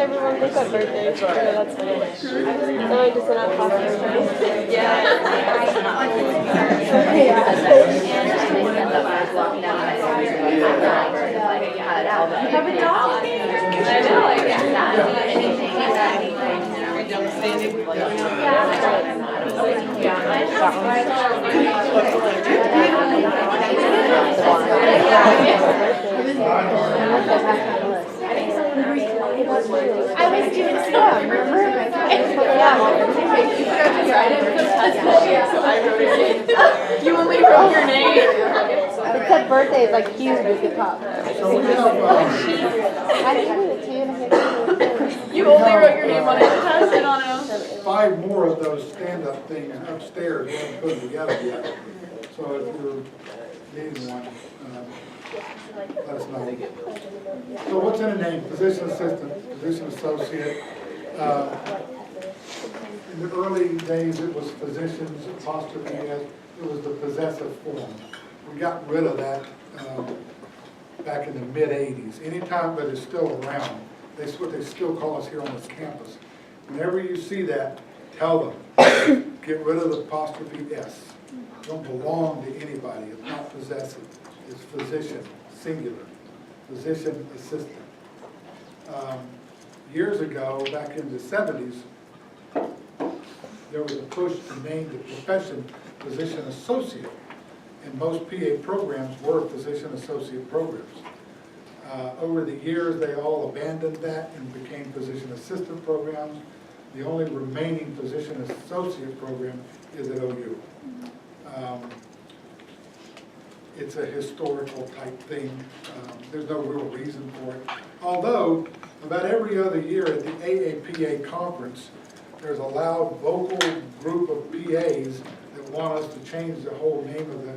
Everyone thinks on birthdays. Oh, that's funny. So I just went out talking. Have a dog. I was doing stuff, remember? You only wrote your name. It said birthdays like huge at the top. I didn't do it to you. You only wrote your name on it. I don't know. 5 more of those stand-up things upstairs. We haven't put them together yet. So if you're needing one, let us know. So what's in a name? Physician assistant, physician associate. In the early days, it was physicians, apostrophe S. It was the possessive form. We got rid of that back in the mid-'80s. Anytime that it's still around, that's what they still call us here on this campus. Whenever you see that, tell them, get rid of the apostrophe S. Don't belong to anybody. It's not possessive. It's physician, singular. Physician assistant. Years ago, back in the 70s, there was a push to name the profession physician associate. And most PA programs were physician associate programs. Over the years, they all abandoned that and became physician assistant programs. The only remaining physician associate program is at OU. It's a historical type thing. There's no real reason for it. Although, about every other year at the AAPA conference, there's a loud vocal group of PAs that want us to change the whole name of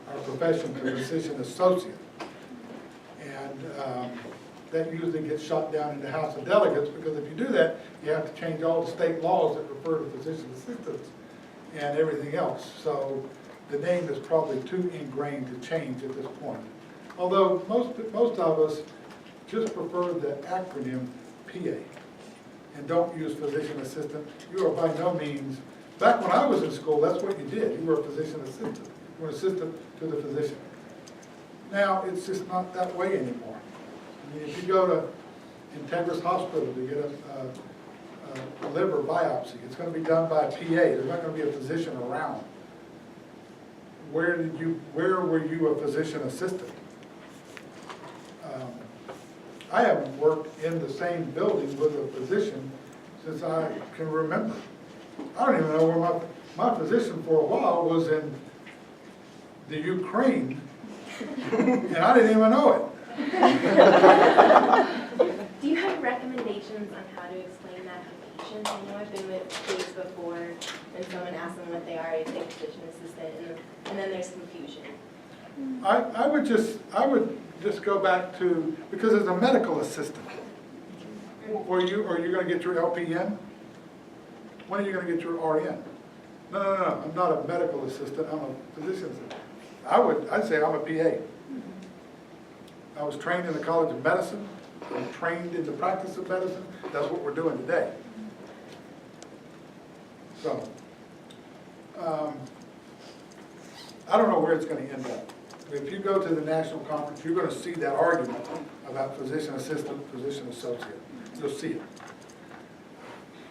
our profession to physician associate. And that usually gets shot down in the House of Delegates, because if you do that, you have to change all the state laws that refer to physician assistants and everything else. So the name is probably too ingrained to change at this point. Although most of us just prefer the acronym PA and don't use physician assistant. You are by no means, back when I was in school, that's what you did. You were a physician assistant. You were an assistant to the physician. Now, it's just not that way anymore. I mean, if you go to Integris Hospital to get a liver biopsy, it's going to be done by a PA. There's not going to be a physician around. Where were you a physician assistant? I haven't worked in the same building with a physician since I can remember. I don't even know where my physician for a while was in the Ukraine, and I didn't even know it. Do you have recommendations on how to explain that to patients? I know I've been with kids before, and someone asks them what they are, I think physician assistant, and then there's confusion. I would just go back to, because as a medical assistant, are you going to get your LPN? When are you going to get your RN? No, I'm not a medical assistant, I'm a physician assistant. I'd say I'm a PA. I was trained in the College of Medicine. I'm trained in the practice of medicine. That's what we're doing today. So, I don't know where it's going to end up. If you go to the national conference, you're going to see that argument about physician assistant, physician associate. You'll see it.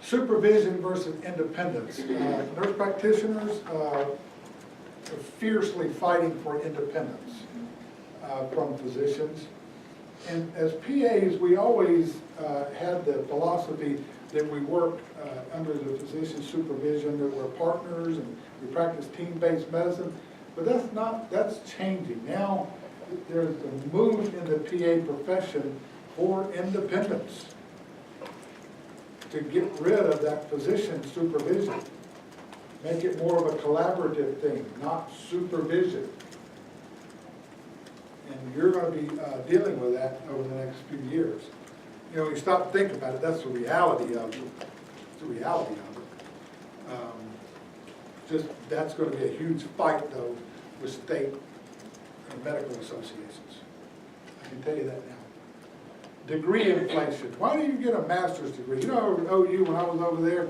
Supervision versus independence. Nurse practitioners are fiercely fighting for independence from physicians. And as PAs, we always had the philosophy that we work under the physician's supervision, that we're partners and we practice team-based medicine. But that's changing. Now there's a move in the PA profession for independence, to get rid of that physician supervision. Make it more of a collaborative thing, not supervision. And you're gonna be dealing with that over the next few years. You know, you stop to think about it, that's the reality of it. It's the reality of it. Just, that's gonna be a huge fight though with state and medical associations. I can tell you that now. Degree inflation. Why do you get a master's degree? You know, at OU, when I was over there,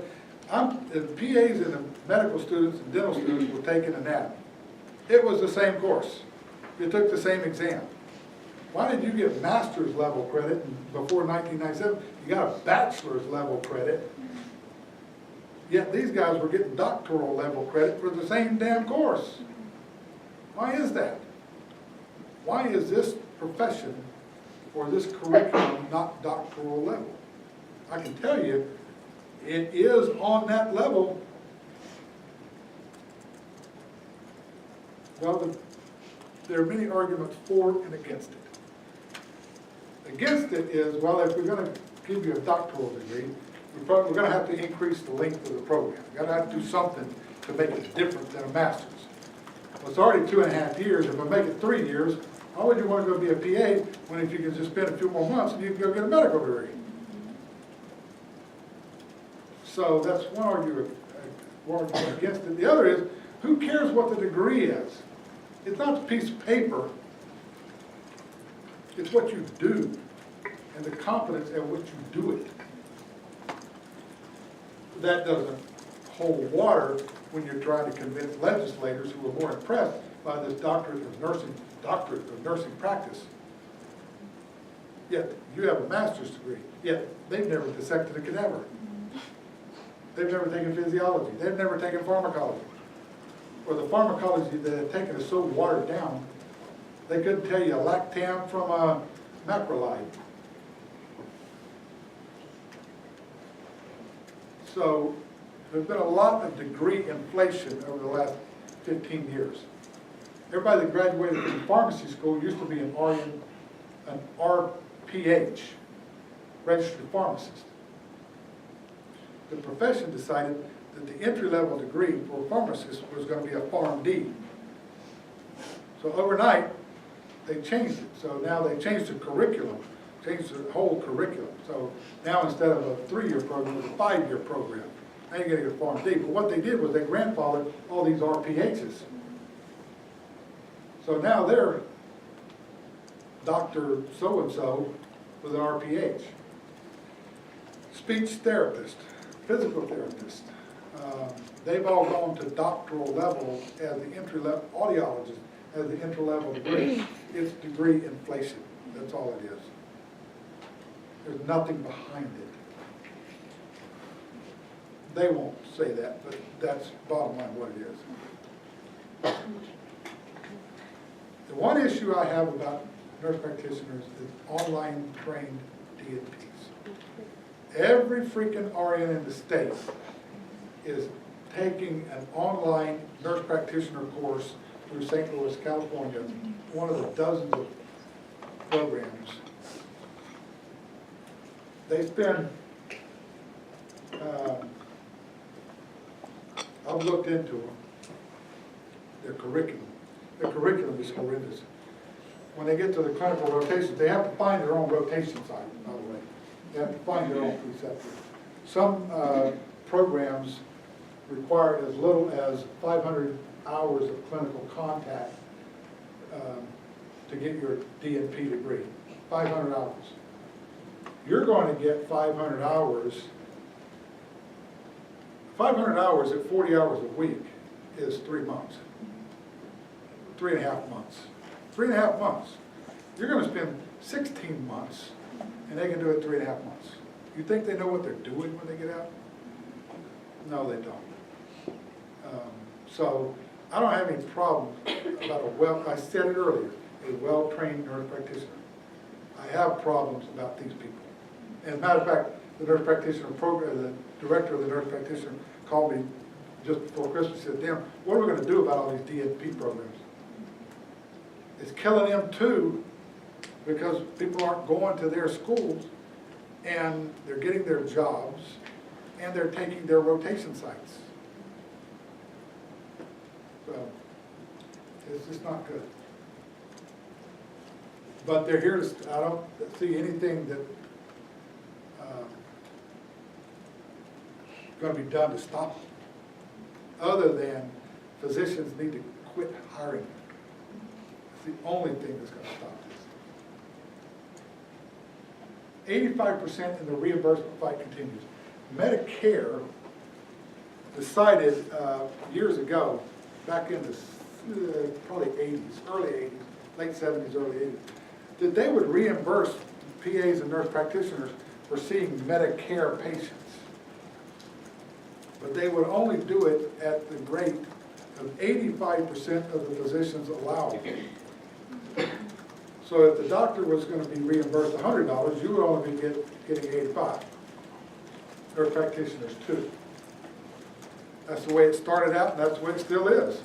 the PAs and the medical students and dental students were taking anatomy. It was the same course. You took the same exam. Why did you get master's level credit before 1997? You got a bachelor's level credit. Yet these guys were getting doctoral level credit for the same damn course. Why is that? Why is this profession or this curriculum not doctoral level? I can tell you, it is on that level. Well, there are many arguments for and against it. Against it is, well, if we're going to give you a doctoral degree, we're going to have to increase the length of the program. We're going to have to do something to make it different than a master's. Well, it's already 2.5 years. If I make it 3 years, why would you want to go be a PA when if you can just spend a few more months and you can go get a medical degree? So that's one argument against it. The other is, who cares what the degree is? It's not the piece of paper. It's what you do and the confidence at which you do it. That doesn't hold water when you're trying to convince legislators who are more impressed by this doctorate of nursing practice. Yet you have a master's degree, yet they've never dissected a cadaver. They've never taken physiology. They've never taken pharmacology. Or the pharmacology that they've taken is so watered down, they couldn't tell you a lactam from a macrolide. So there's been a lot of degree inflation over the last 15 years. Everybody that graduated from pharmacy school used to be an RPH, registered pharmacist. The profession decided that the entry-level degree for pharmacists was going to be a PharmD. So overnight, they changed it. So now they changed the curriculum, changed the whole curriculum. So now instead of a 3-year program, it's a 5-year program. Now you're going to get a PharmD. But what they did was they grandfathered all these RPHs. So now they're Dr. So-and-so with an RPH. Speech therapist, physical therapist. They've all gone to doctoral level as the entry-level, audiologist as the entry-level degree. It's degree inflation. That's all it is. There's nothing behind it. They won't say that, but that's bottom line what it is. The one issue I have about nurse practitioners is online trained DNPs. Every freaking RN in the state is taking an online nurse practitioner course through St. Louis, California, one of the dozens of programs. They spend, I've looked into them, their curriculum. Their curriculum is horrendous. When they get to the clinical rotations, they have to find their own rotation site, by the way. They have to find their own preceptor. Some programs require as little as 500 hours of clinical contact to get your DNP degree. 500 hours. You're going to get 500 hours. 500 hours at 40 hours a week is 3 months. 3.5 months. 3.5 months. You're going to spend 16 months, and they can do it 3.5 months. You think they know what they're doing when they get out? No, they don't. So I don't have any problem about I said it earlier, a well-trained nurse practitioner. I have problems about these people. And as a matter of fact, the nurse practitioner program, the director of the nurse practitioner called me just before Christmas and said, "Damn, what are we going to do about all these DNP programs? It's killing them too, because people aren't going to their schools and they're getting their jobs and they're taking their rotation sites." So it's just not good. But they're here to, I don't see anything that, gonna be done to stop them, other than physicians need to quit hiring them. It's the only thing that's gonna stop this. 85% in the reimbursement fight continues. Medicare decided years ago, back in the probably 80s, early 80s, late 70s, early 80s, that they would reimburse PAs and nurse practitioners for seeing Medicare patients. But they would only do it at the rate of 85% of the physicians allowed. So if the doctor was going to be reimbursed $100, you would only be getting 85. Nurse practitioners too. That's the way it started out, and that's the way it still is.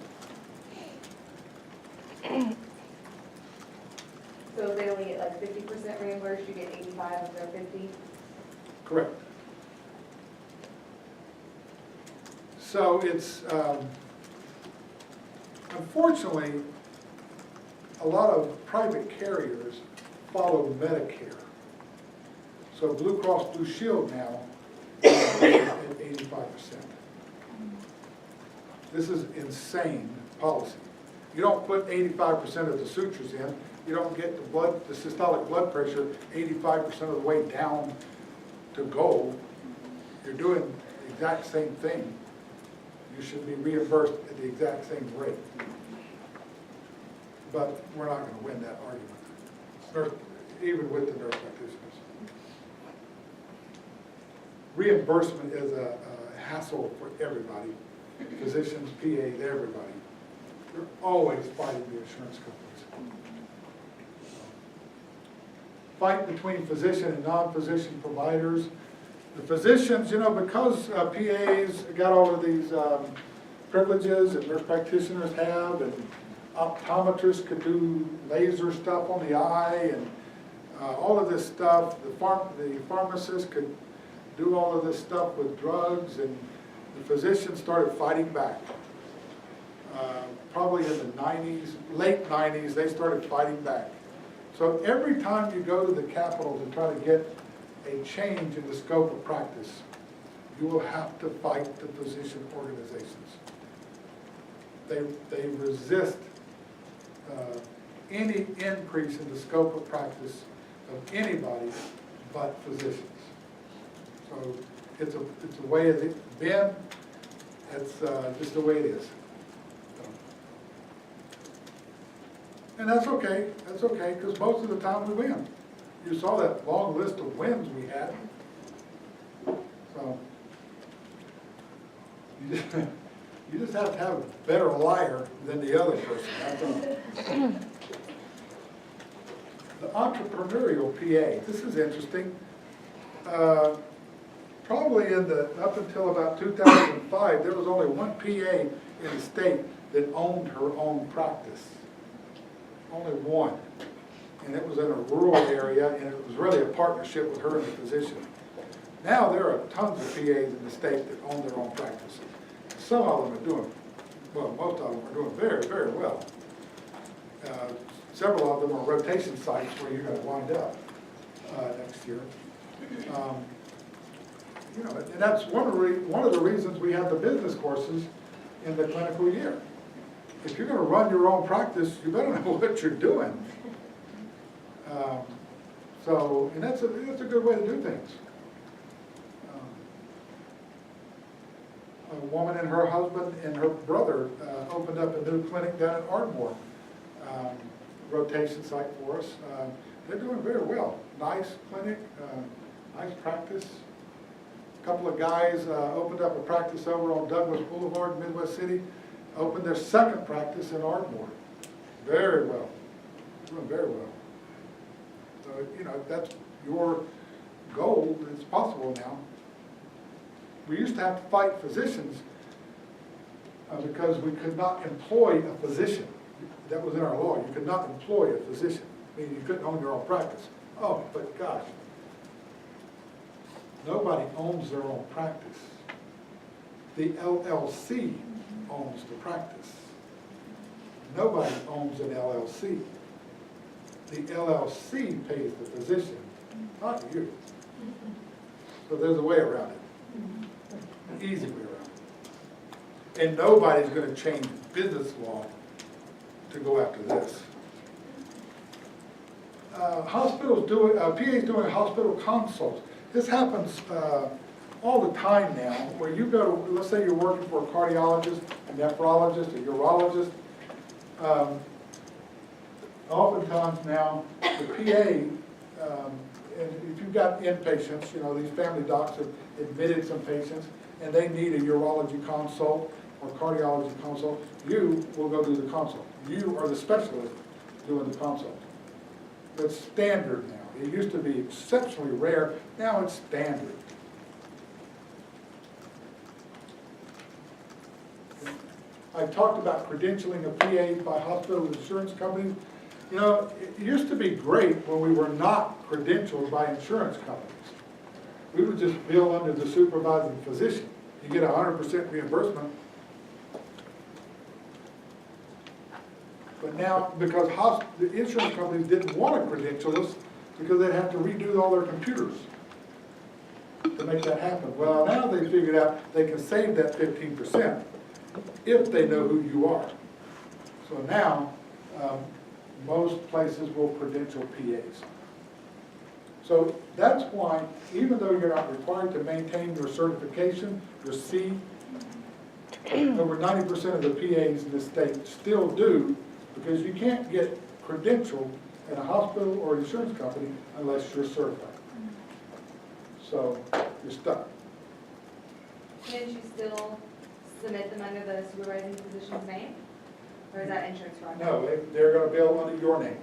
So if they only get like 50% reimbursed, you get 85 of their 50? Correct. So it's, unfortunately, a lot of private carriers follow Medicare. So Blue Cross Blue Shield now is at 85%. This is insane policy. You don't put 85% of the sutures in, you don't get the systolic blood pressure 85% of the way down to goal. You're doing the exact same thing. You should be reimbursed at the exact same rate. But we're not going to win that argument, even with the nurse practitioners. Reimbursement is a hassle for everybody, physicians, PAs, everybody. They're always fighting the insurance companies. Fight between physician and non-physician providers. The physicians, you know, because PAs got all of these privileges that nurse practitioners have, and optometrists could do laser stuff on the eye, and all of this stuff. The pharmacists could do all of this stuff with drugs, and the physicians started fighting back. Probably in the 90s, late 90s, they started fighting back. So every time you go to the Capitol to try to get a change in the scope of practice, you will have to fight the physician organizations. They resist any increase in the scope of practice of anybody but physicians. So it's a way it's been, it's just the way it is. And that's okay, because most of the time we win. You saw that long list of wins we had. So, you just have to have a better liar than the other person, that's all. The entrepreneurial PA, this is interesting. Probably up until about 2005, there was only one PA in the state that owned her own practice. Only one. And it was in a rural area, and it was really a partnership with her and the physician. Now there are tons of PAs in the state that own their own practice. Some of them are doing, well, most of them are doing very, very well. Several of them are rotation sites where you're going to wind up next year. You know, and that's one of the reasons we have the business courses in the clinical year. If you're going to run your own practice, you better know what you're doing. And that's a good way to do things. A woman and her husband and her brother opened up a new clinic down at Ardmore, rotation site for us. They're doing very well. Nice clinic, nice practice. A couple of guys opened up a practice over on Douglas Boulevard, Midwest City. Opened their second practice in Ardmore. Very well. Doing very well. So, you know, if that's your goal, it's possible now. We used to have to fight physicians because we could not employ a physician. That was in our law. You could not employ a physician. Meaning you couldn't own your own practice. Oh, but gosh. Nobody owns their own practice. The LLC owns the practice. Nobody owns an LLC. the LLC pays the physician, not you. So there's a way around it, an easy way around it. And nobody's gonna change business law to go after this. Hospitals doing, PA's doing hospital consults. This happens all the time now, where you go, let's say you're working for a cardiologist, a nephrologist, a urologist. Oftentimes now, the PA, and if you've got inpatients, you know, these family docs have admitted some patients, and they need a urology consult or cardiology consult, you will go do the consult. You are the specialist doing the consult. That's standard now. It used to be exceptionally rare, now it's standard. I talked about credentialing of PAs by hospital insurance companies. You know, it used to be great when we were not credentialed by insurance companies. We would just bill under the supervising physician. You get 100% reimbursement. But now, because the insurance companies didn't want to credential us, because they'd have to redo all their computers to make that happen. Well, now they figured out they can save that 15% if they know who you are. So now, most places will credential PAs. So that's why, even though you're not required to maintain your certification, your C, over 90% of the PAs in this state still do, because you can't get credentialed at a hospital or insurance company unless you're certified. So you're stuck. Can't you still submit them under the supervising physician's name? Or is that insurance fraud? No, they're gonna bill under your name,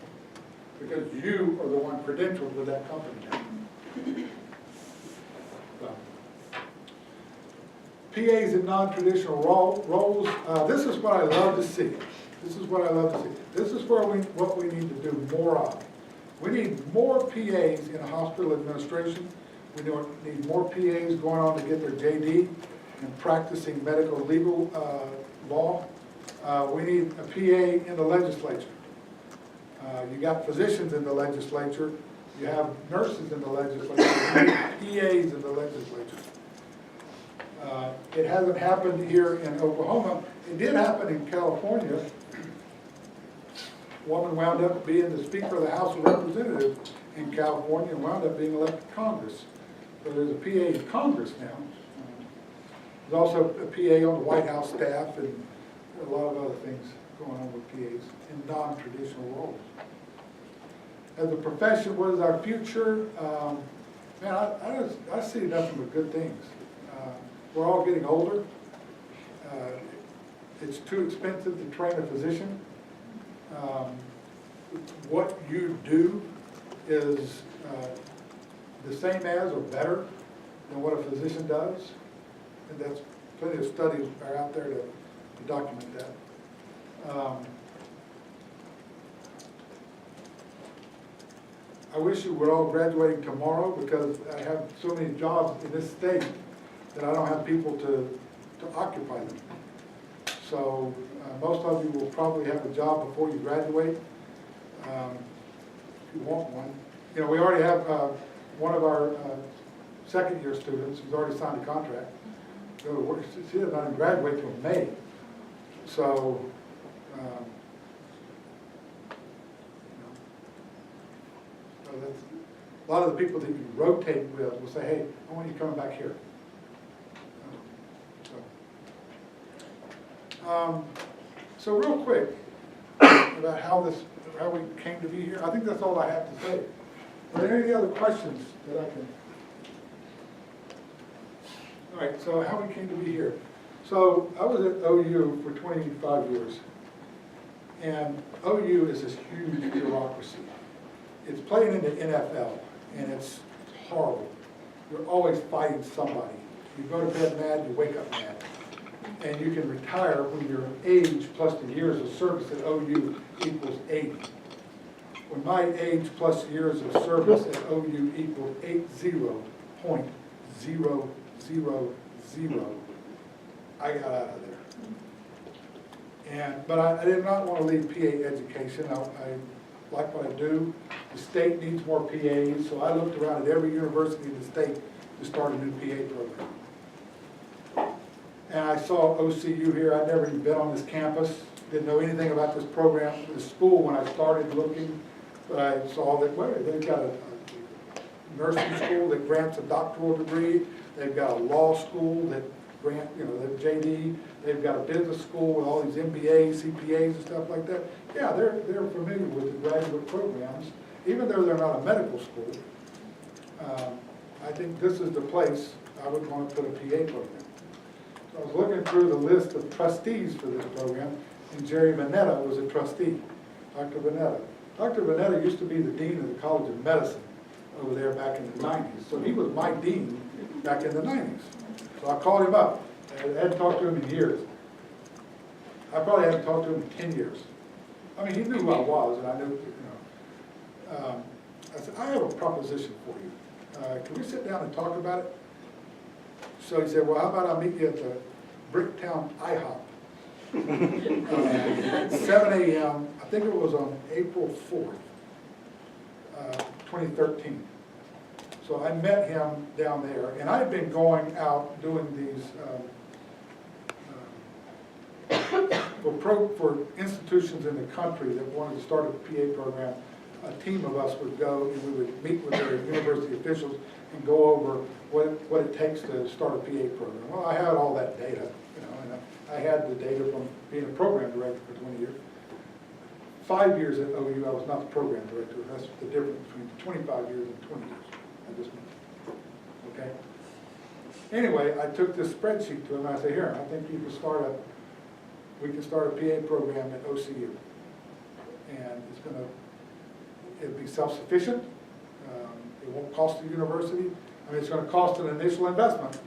because you are the one credentialed with that company now. So, PAs in non-traditional roles, this is what I love to see. This is what I love to see. This is where what we need to do more of. We need more PAs in hospital administration. We need more PAs going on to get their JD and practicing medical legal law. We need a PA in the legislature. You got physicians in the legislature. You have nurses in the legislature. You need PAs in the legislature. It hasn't happened here in Oklahoma. It did happen in California. A woman wound up being the Speaker of the House of Representatives in California and wound up being elected to Congress. So there's a PA in Congress now. There's also a PA on the White House staff and a lot of other things going on with PAs in non-traditional roles. As a profession, what is our future? Man, I see nothing but good things. We're all getting older. It's too expensive to train a physician. What you do is the same as or better than what a physician does. And that's plenty of studies are out there to document that. I wish you were all graduating tomorrow, because I have so many jobs in this state that I don't have people to occupy them. So most of you will probably have a job before you graduate, if you want one. You know, we already have one of our second-year students who's already signed a contract. Go to work. She doesn't even graduate till May. So, so that's, a lot of the people that you rotate with will say, hey, I want you coming back here. So real quick about how we came to be here. I think that's all I have to say. Are there any other questions that I can? All right, so how we came to be here. So I was at OU for 25 years. And OU is this huge bureaucracy. It's playing in the NFL, and it's horrible. You're always fighting somebody. You go to bed mad, you wake up mad. And you can retire when your age plus the years of service at OU equals 80. When my age plus years of service at OU equaled 80.000, I got out of there. But I did not want to leave PA education. like what I do. The state needs more PAs, so I looked around at every university in the state to start a new PA program. And I saw OCU here. I'd never even been on this campus, didn't know anything about this program, this school when I started looking, but I saw that, well, they've got a nursing school that grants a doctoral degree. They've got a law school that grant, you know, the JD. They've got a business school with all these MBAs, CPAs and stuff like that. Yeah, they're familiar with the graduate programs, even though they're not a medical school. I think this is the place I would want to put a PA program. So I was looking through the list of trustees for this program, and Jerry Vanetta was a trustee, Dr. Vanetta. Dr. Vanetta used to be the dean of the College of Medicine over there back in the 90s. So he was my dean back in the 90s. So I called him up. I hadn't talked to him in years. I probably hadn't talked to him in 10 years. I mean, he knew who I was, and I knew, you know. I said, I have a proposition for you. Can we sit down and talk about it? So he said, well, how about I meet you at the Bricktown IHOP? 7 a.m., I think it was on April 4th, 2013. So I met him down there, and I had been going out doing these for institutions in the country that wanted to start a PA program. A team of us would go and we would meet with their university officials and go over what it takes to start a PA program. Well, I had all that data, you know, and I had the data from being a program director for 20 years. 5 years at OU, I was not the program director. That's the difference between 25 years and 20 years. I just meant, okay? Anyway, I took this spreadsheet to him and I said, here, I think we can start a PA program at OCU. And it'll be self-sufficient. It won't cost the university. I mean, it's going to cost an initial investment.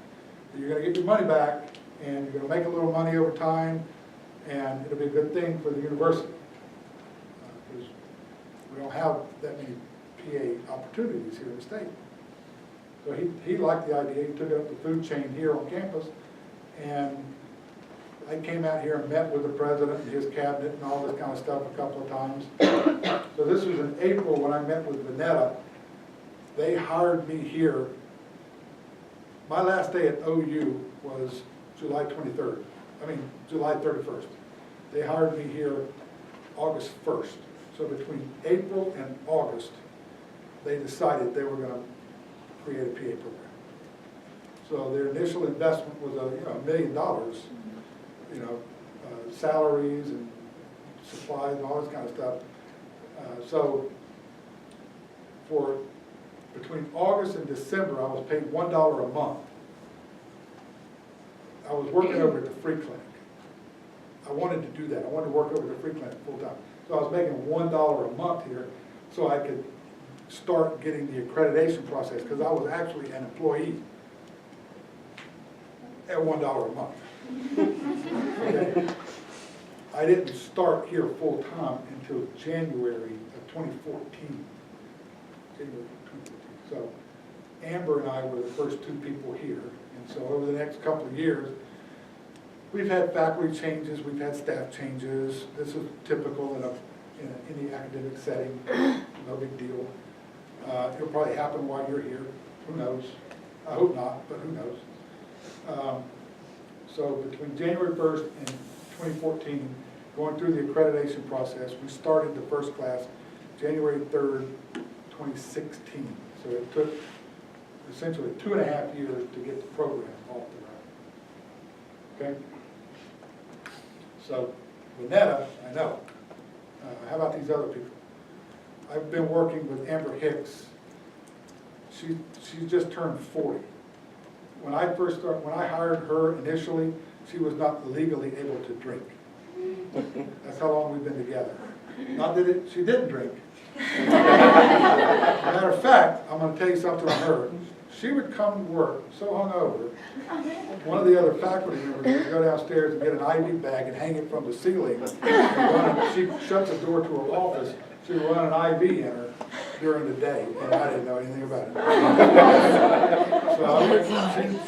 You're going to get your money back, and you're going to make a little money over time, and it'll be a good thing for the university. Because we don't have that many PA opportunities here in the state. So he liked the idea. He took it up the food chain here on campus, and I came out here and met with the president and his cabinet and all this kind of stuff a couple of times. So this was in April when I met with Vanetta. They hired me here. My last day at OU was July 23rd. I mean, July 31st. They hired me here August 1st. So between April and August, they decided they were going to create a PA program. So their initial investment was $1 million. You know, salaries and supplies and all this kind of stuff. So for between August and December, I was paid $1 a month. I was working over at the free clinic. I wanted to do that. I wanted to work over at the free clinic full time. So I was making $1 a month here so I could start getting the accreditation process because I was actually an employee at $1 a month. Okay. I didn't start here full time until January of 2014. January 2014. So Amber and I were the first two people here. And so over the next couple of years, we've had faculty changes, we've had staff changes. This is typical in any academic setting, no big deal. It'll probably happen while you're here. Who knows? I hope not, but who knows? So between January 1st and 2014, going through the accreditation process, we started the first class January 3rd, 2016. So it took essentially 2.5 years to get the program off the ground. Okay? So Vanetta, I know. How about these other people? I've been working with Amber Hicks. She just turned 40. When I hired her initially, she was not legally able to drink. That's how long we've been together. Not that she didn't drink. Matter of fact, I'm going to tell you something on her. She would come to work so hungover, one of the other faculty members would go downstairs and get an IV bag and hang it from the ceiling. And she shuts the door to her office. She would run an IV in her during the day, and I didn't know anything about it. So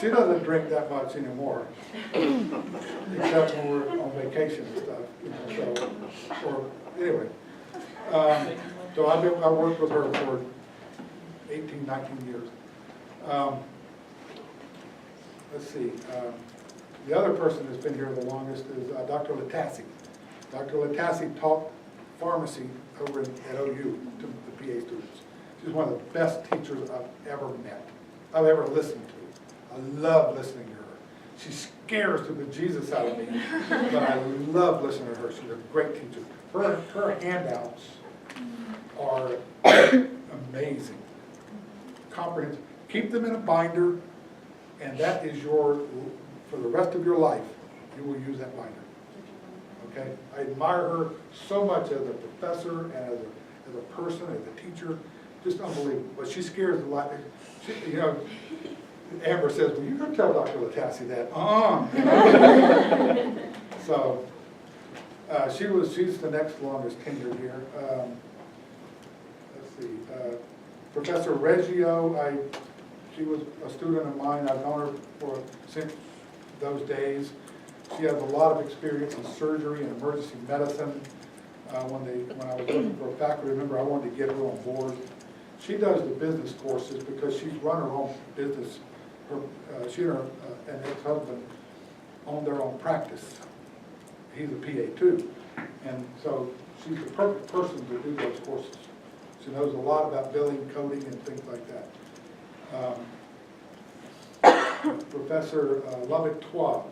she doesn't drink that much anymore, except when we're on vacation and stuff. You know, so, or anyway. So I worked with her for 18, 19 years. Let's see, the other person that's been here the longest is Dr. Latassi. Dr. Latassi taught pharmacy over at OU to the PA students. She's one of the best teachers I've ever met, I've ever listened to. I love listening to her. She scares the bejesus out of me, but I love listening to her. She's a great teacher. Her handouts are amazing, comprehensive. Keep them in a binder, and that is your, for the rest of your life, you will use that binder. Okay? I admire her so much as a professor and as a person, as a teacher, just unbelievable. But she scares the life. You know, Amber says, well, you can tell Dr. Latassi that. So, she's the next longest tenured here. Let's see, Professor Reggio, she was a student of mine. I've known her since those days. She has a lot of experience in surgery and emergency medicine. When I was looking for a faculty member, I wanted to get her on board. She does the business courses because she's run her own business. She and her ex-husband own their own practice. He's a PA too. And so she's the perfect person to do those courses. She knows a lot about billing, coding, and things like that. Professor Lubbock-Twa.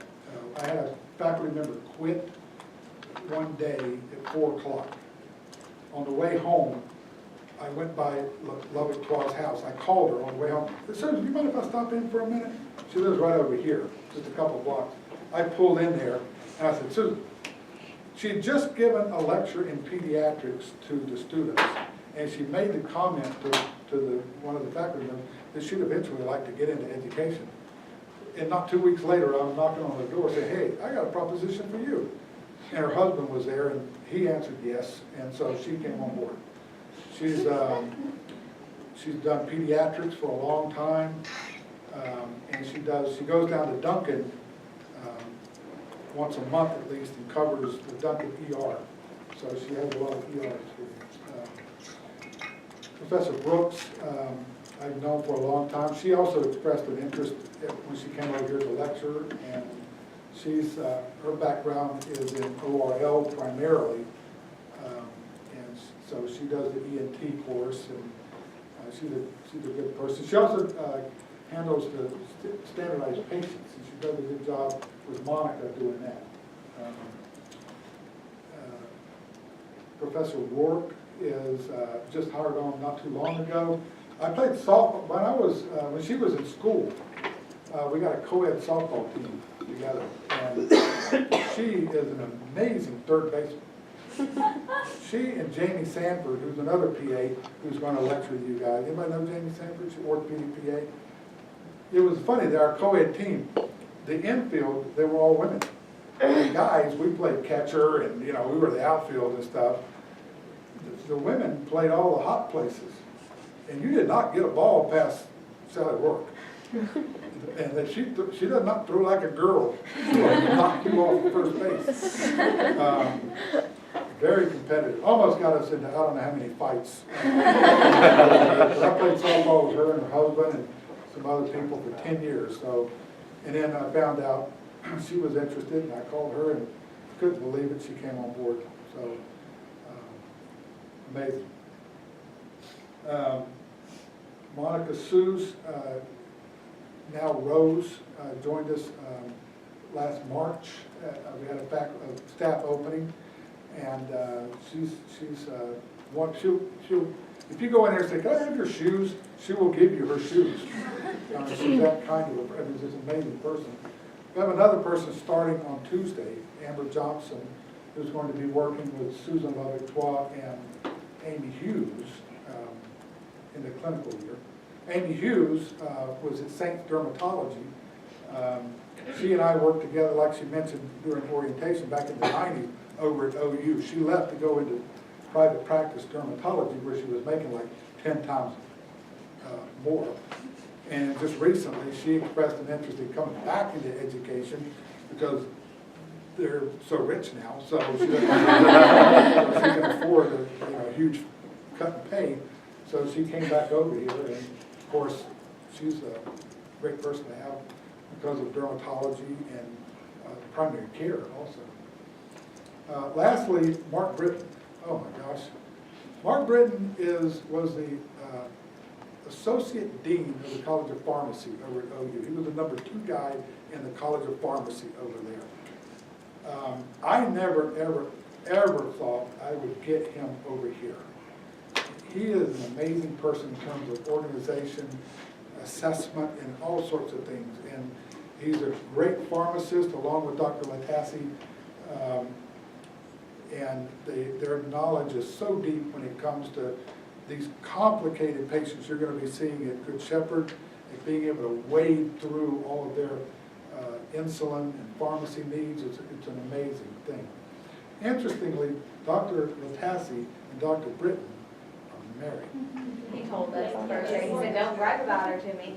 I had a faculty member quit one day at 4 o'clock. On the way home, I went by Lubbock-Twa's house. I called her on the way home. I said, Susan, do you mind if I stop in for a minute? She lives right over here, just a couple of blocks. I pulled in there, and I said, Susan, she had just given a lecture in pediatrics to the students, and she made the comment to one of the faculty members that she'd eventually like to get into education. And not 2 weeks later, I was knocking on the door saying, hey, I got a proposition for you. And her husband was there, and he answered yes, and so she came on board. She's done pediatrics for a long time, and she goes down to Duncan once a month at least and covers the Duncan ER. So she has a lot of ER experience. Professor Brooks, I've known for a long time. She also expressed an interest when she came over here to lecture, and she's her background is in ORL primarily, and so she does the ENT course, and she's a good person. She also handles the standardized patients, and she does a good job with Monica doing that. Professor Rourke is just hired on not too long ago. I played softball when she was in school. We got a co-ed softball team together, and she is an amazing third baseman. She and Jamie Sanford, who's another PA, who's going to lecture you guys. Anybody know Jamie Sanford? She's orthopedic PA. It was funny that our co-ed team, the infield, they were all women. The guys, we played catcher, and we were the outfield and stuff. The women played all the hot places, and you did not get a ball past Sally Rourke. And that she does not throw like a girl. She will knock you off the first base. Very competitive. Almost got us into I don't know how many fights. I played softball with her and her husband and some other people for 10 years. So, and then I found out she was interested, and I called her and couldn't believe it. She came on board. So amazing. Monica Seuss, now Rose, joined us last March. We had a staff opening, and she'll if you go in there and say, can I have your shoes? She will give you her shoes. She's that kind of just an amazing person. We have another person starting on Tuesday, Amber Johnson, who's going to be working with Susan Lubbock-Twa and Amy Hughes in the clinical year. Amy Hughes was at Saint Dermatology. She and I worked together, like she mentioned, during orientation back in the 90s over at OU. She left to go into private practice dermatology, where she was making like 10 times more. And just recently, she expressed an interest in coming back into education because they're so rich now. So she can afford a huge cutting pay. So she came back over here, and of course, she's a great person to have because of dermatology and primary care also. Lastly, Mark Britton. Oh my gosh. Mark Britton was the Associate Dean of the College of Pharmacy over at OU. He was the number 2 guy in the College of Pharmacy over there. I never, ever thought I would get him over here. He is an amazing person in terms of organization, assessment, and all sorts of things. And he's a great pharmacist along with Dr. Latassi. And their knowledge is so deep when it comes to these complicated patients you're going to be seeing at Good Shepherd, and being able to wade through all of their insulin and pharmacy needs. It's an amazing thing. Interestingly, Dr. Latassi and Dr. Britton are married. He told us for sure. He said, don't brag about her to me.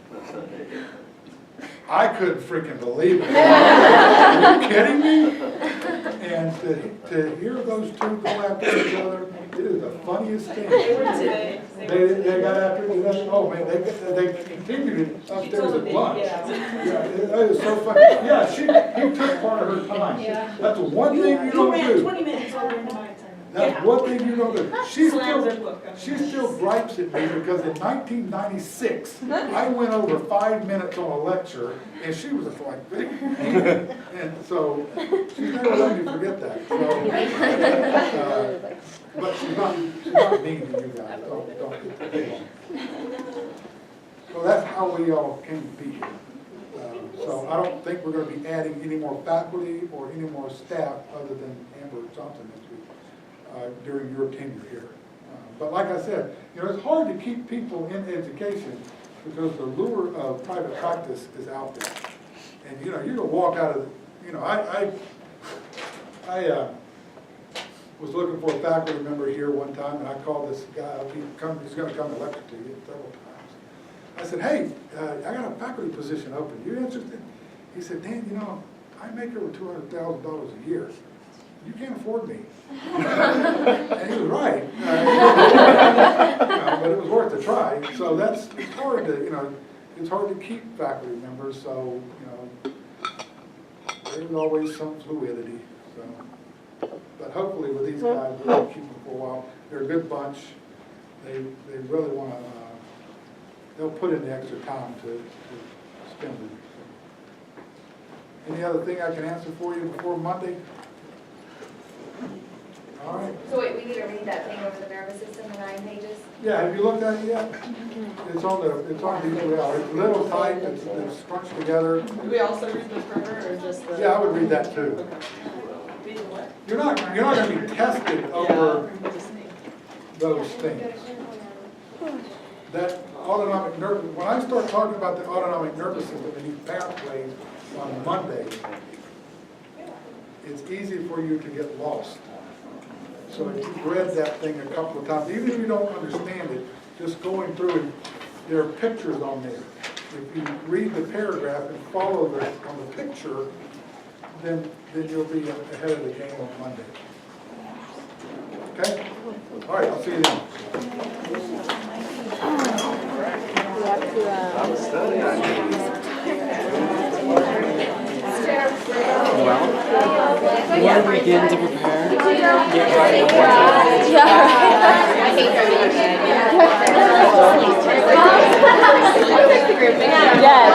I couldn't freaking believe it. Are you kidding me? And to hear those two go after each other, it is the funniest thing. They were today. They got after each other. Oh man, they continued it upstairs at lunch. Yeah, it was so funny. Yeah, he took part of her time. Yeah. That's one thing you don't ran do. 20 minutes over into my time. That's one thing you don't do. She Slams her book. still gripes at me because in 1996, I went over 5 minutes on a lecture, and she was just like, and so she's never let me forget that. So, but she's not mean to you guys. Don't get me wrong. So that's how we all came to be here. So I don't think we're going to be adding any more faculty or any more staff other than Amber Johnson next week. During your tenure here. But like I said, it's hard to keep people in education because the lure of private practice is out there. And you're going to walk out of, I was looking for a faculty member here one time, and I called this guy up. He's going to come and lecture to you several times. I said, hey, I got a faculty position open. You interested? He said, Dan, I make over $200,000 a year. You can't afford me. And he was right. But it was worth a try. So it's hard to, it's hard to keep faculty members. So, there's always some fluidity. So, but hopefully with these guys, we'll keep them for a while. They're a good bunch. They really want to, they'll put in the extra time to spend it. Any other thing I can answer for you before Monday? All right. So wait, we need to read that thing over the nervous system, the 9 pages? Yeah, have you looked at it yet? It's on the URL. It's little type, it's scrunched together. Do we also read the primer or just the? Yeah, I would read that too. Read the what? You're not going to be tested over those things. That autonomic nervous, when I start talking about the autonomic nervous system and these pathways on Monday, it's easy for you to get lost. So if you've read that thing a couple of times, even if you don't understand it, just going through it, there are pictures on there. If you read the paragraph and follow on the picture, then you'll be ahead of the game on Monday. Okay? All right, I'll see you then. We have to, I'm studying. Want to begin to prepare? Get right Yes.